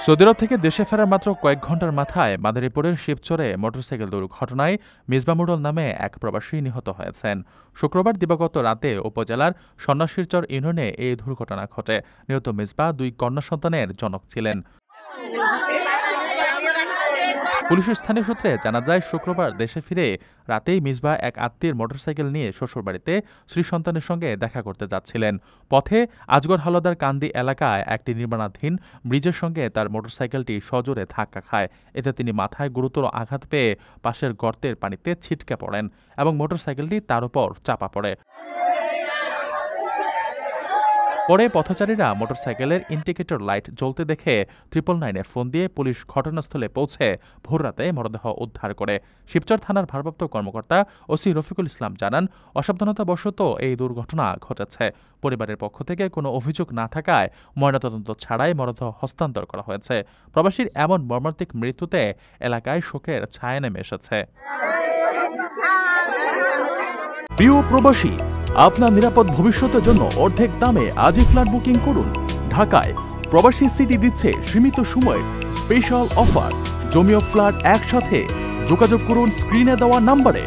Saudi আরব থেকে দেশে ফেরার মাত্র কয়েক ঘন্টার মাথায় মাদারীপুরের শিবচরে মোটরসাইকেল দুর্ঘটনায় মিসবা মোড়ল নামে এক প্রবাসী নিহত হয়েছেন। শুক্রবার দিবাগত রাতে উপজেলার সন্ন্যাসীরচর ইউনিয়নে এই দুর্ঘটনা ঘটে। নিহত মিসবা দুই কন্যা সন্তানের জনক ছিলেন। পুলিশের স্থানীয় সূত্রে জানা যায়, শুক্রবার দেশে ফিরে রাতেই মিসবা এক আত্মীয়ের মোটরসাইকেল নিয়ে শ্বশুরবাড়িতে স্ত্রী সন্তানের সঙ্গে দেখা করতে যাচ্ছিলেন। পথে আজগর হালদার কান্দি এলাকায় একটি নির্মাণাধীন ব্রিজের সঙ্গে তার মোটরসাইকেলটি সজোরে ধাক্কা খায়। এতে তিনি মাথায় গুরুতর আঘাত পেয়ে পাশের গর্তের পানিতে ছিটকে পড়েন এবং মোটরসাইকেলটি তার উপর চাপা পড়ে। পরে পথচারীরা মোটরসাইকেলের ইন্ডিকেটর লাইট জ্বলতে দেখে 999-এ ফোন দিয়ে পুলিশ ঘটনাস্থলে পৌঁছে ভোররাতে মরদেহ উদ্ধার করে। শিবচর থানার ভারপ্রাপ্ত কর্মকর্তা ওসি রফিকুল ইসলাম জানান, অসাবধানতাবশত এই দুর্ঘটনা ঘটেছে। পরিবারের পক্ষ থেকে কোনো অভিযোগ না থাকায় ময়নাতদন্ত ছাড়াই মরদেহ হস্তান্তর করা হয়েছে। প্রবাসীর এমন মর্মান্তিক মৃত্যুতে এলাকায় শোকের ছায়া নেমে এসেছে। প্রিয় প্রবাসী, আপনার নিরাপদ ভবিষ্যতের জন্য অর্ধেক দামে আজই ফ্ল্যাট বুকিং করুন। ঢাকায় প্রবাসী সিটি দিচ্ছে সীমিত সময়ের স্পেশাল অফার। জমিও ফ্ল্যাট একসাথে। যোগাযোগ করুন স্ক্রিনে দেওয়া নম্বরে।